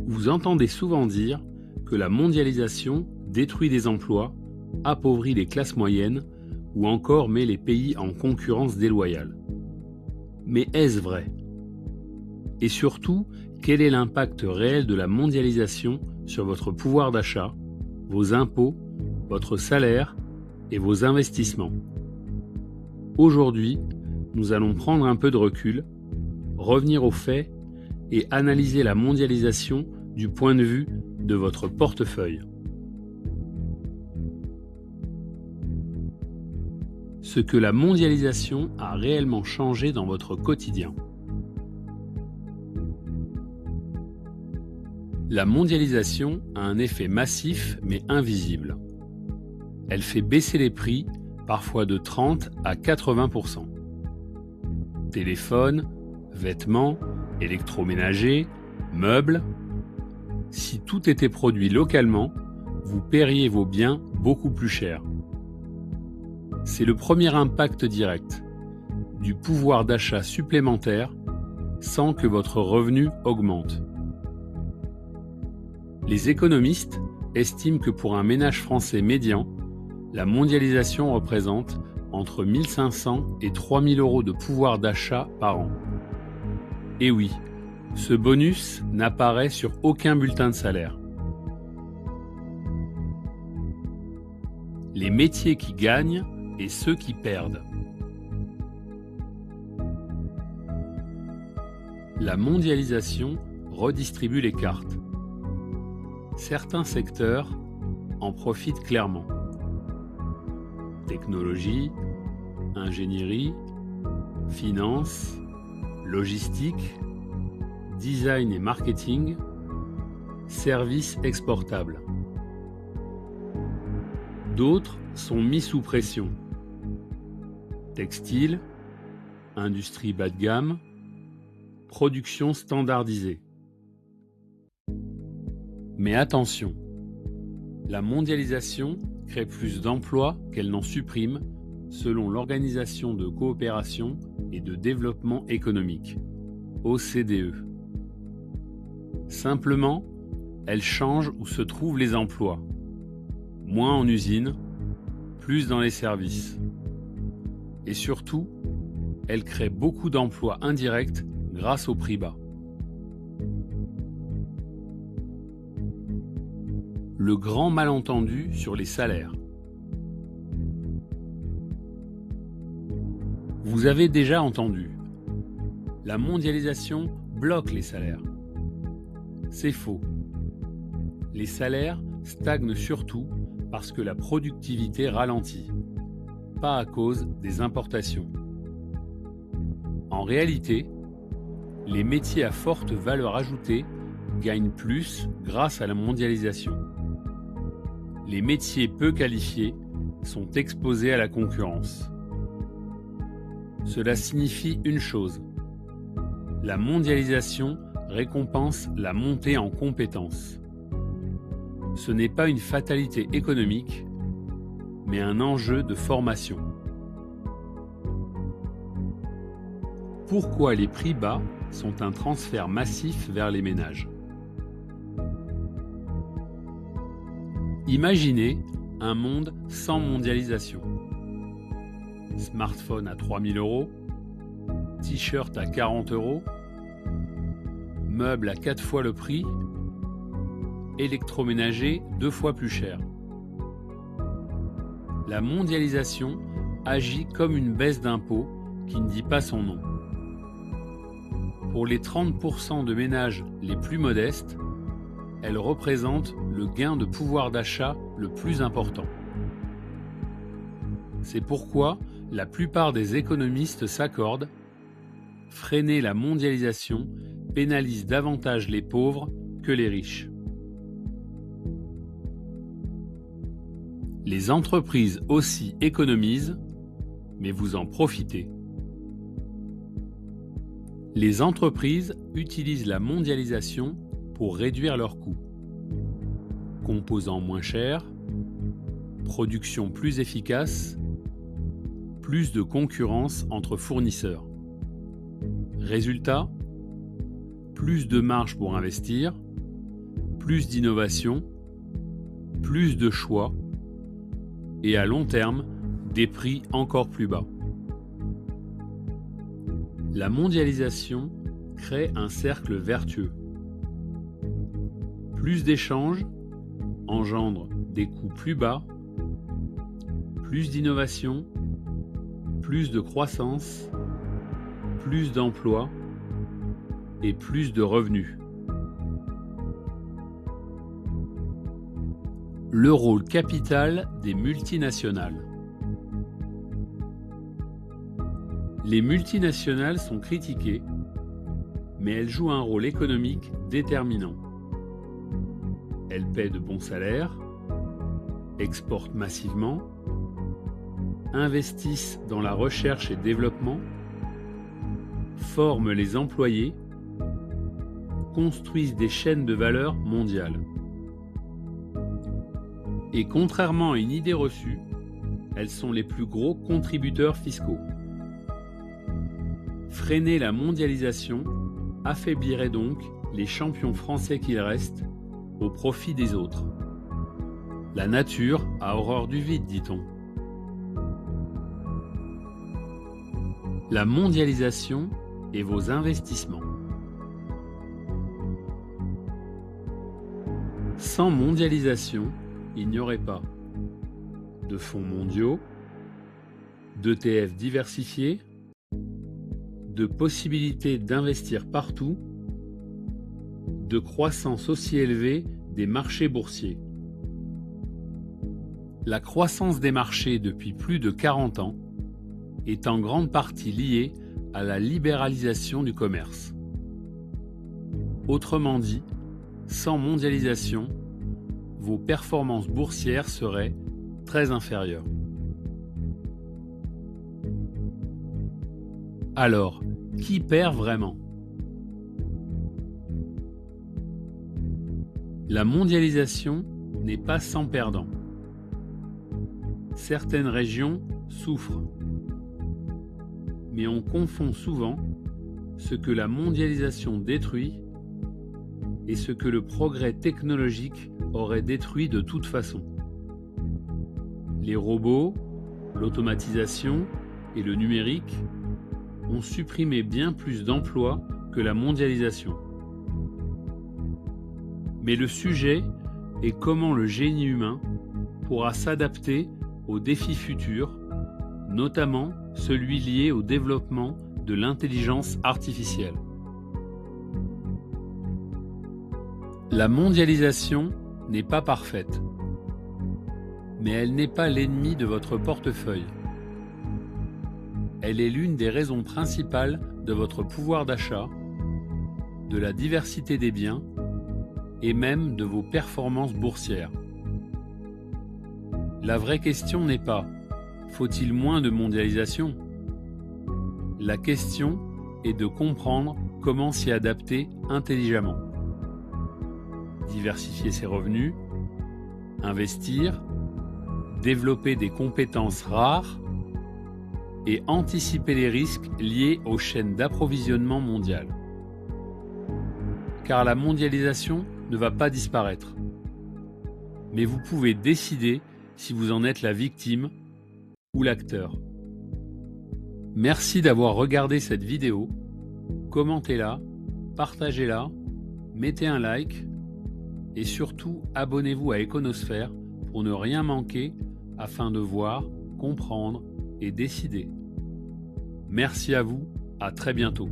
Vous entendez souvent dire que la mondialisation détruit des emplois, appauvrit les classes moyennes ou encore met les pays en concurrence déloyale. Mais est-ce vrai? Et surtout, quel est l'impact réel de la mondialisation sur votre pouvoir d'achat, vos impôts, votre salaire et vos investissements? Aujourd'hui, nous allons prendre un peu de recul, revenir aux faits et analyser la mondialisation du point de vue de votre portefeuille. Ce que la mondialisation a réellement changé dans votre quotidien. La mondialisation a un effet massif mais invisible. Elle fait baisser les prix, parfois de 30 à 80%. Téléphones, vêtements, électroménagers, meubles. Si tout était produit localement, vous paieriez vos biens beaucoup plus cher. C'est le premier impact direct, du pouvoir d'achat supplémentaire sans que votre revenu augmente. Les économistes estiment que pour un ménage français médian, la mondialisation représente entre 1 500 et 3 000 euros de pouvoir d'achat par an. Et oui, ce bonus n'apparaît sur aucun bulletin de salaire. Les métiers qui gagnent et ceux qui perdent. La mondialisation redistribue les cartes. Certains secteurs en profitent clairement. Technologie, ingénierie, finance, logistique, design et marketing, services exportables. D'autres sont mis sous pression. Textile, industrie bas de gamme, production standardisée. Mais attention, la mondialisation crée plus d'emplois qu'elle n'en supprime selon l'Organisation de coopération et de développement économique, OCDE. Simplement, elle change où se trouvent les emplois. Moins en usine, plus dans les services. Et surtout, elle crée beaucoup d'emplois indirects grâce au prix bas. Le grand malentendu sur les salaires. Vous avez déjà entendu, la mondialisation bloque les salaires. C'est faux. Les salaires stagnent surtout parce que la productivité ralentit, pas à cause des importations. En réalité, les métiers à forte valeur ajoutée gagnent plus grâce à la mondialisation. Les métiers peu qualifiés sont exposés à la concurrence. Cela signifie une chose: la mondialisation récompense la montée en compétences. Ce n'est pas une fatalité économique, mais un enjeu de formation. Pourquoi les prix bas sont un transfert massif vers les ménages? Imaginez un monde sans mondialisation. Smartphone à 3 000 euros, t-shirt à 40 euros, meubles à 4 fois le prix, électroménager 2 fois plus cher. La mondialisation agit comme une baisse d'impôts qui ne dit pas son nom. Pour les 30% de ménages les plus modestes, elle représente le gain de pouvoir d'achat le plus important. C'est pourquoi la plupart des économistes s'accordent: freiner la mondialisation pénalise davantage les pauvres que les riches. Les entreprises aussi économisent, mais vous en profitez. Les entreprises utilisent la mondialisation pour réduire leurs coûts. Composants moins chers, production plus efficace, plus de concurrence entre fournisseurs. Résultat, plus de marge pour investir, plus d'innovation, plus de choix et à long terme, des prix encore plus bas. La mondialisation crée un cercle vertueux. Plus d'échanges engendre des coûts plus bas, plus d'innovation, plus de croissance, plus d'emplois et plus de revenus. Le rôle capital des multinationales. Les multinationales sont critiquées, mais elles jouent un rôle économique déterminant. Elles paient de bons salaires, exportent massivement, investissent dans la recherche et développement, forment les employés, construisent des chaînes de valeur mondiales. Et contrairement à une idée reçue, elles sont les plus gros contributeurs fiscaux. Freiner la mondialisation affaiblirait donc les champions français qu'il reste au profit des autres. La nature a horreur du vide, dit-on. La mondialisation et vos investissements. Sans mondialisation, il n'y aurait pas de fonds mondiaux, d'ETF diversifiés, de possibilités d'investir partout, de croissance aussi élevée des marchés boursiers. La croissance des marchés depuis plus de 40 ans est en grande partie liée à la libéralisation du commerce. Autrement dit, sans mondialisation, vos performances boursières seraient très inférieures. Alors, qui perd vraiment ? La mondialisation n'est pas sans perdants. Certaines régions souffrent. Mais on confond souvent ce que la mondialisation détruit et ce que le progrès technologique aurait détruit de toute façon. Les robots, l'automatisation et le numérique ont supprimé bien plus d'emplois que la mondialisation. Mais le sujet est comment le génie humain pourra s'adapter aux défis futurs, notamment celui lié au développement de l'intelligence artificielle. La mondialisation n'est pas parfaite, mais elle n'est pas l'ennemi de votre portefeuille. Elle est l'une des raisons principales de votre pouvoir d'achat, de la diversité des biens et même de vos performances boursières. La vraie question n'est pas « faut-il moins de mondialisation ?» La question est de comprendre comment s'y adapter intelligemment. Diversifier ses revenus, investir, développer des compétences rares et anticiper les risques liés aux chaînes d'approvisionnement mondiales. Car la mondialisation ne va pas disparaître. Mais vous pouvez décider si vous en êtes la victime ou l'acteur. Merci d'avoir regardé cette vidéo. Commentez-la, partagez-la, mettez un like et surtout abonnez-vous à Econosphère pour ne rien manquer afin de voir, comprendre et décider. Merci à vous, à très bientôt.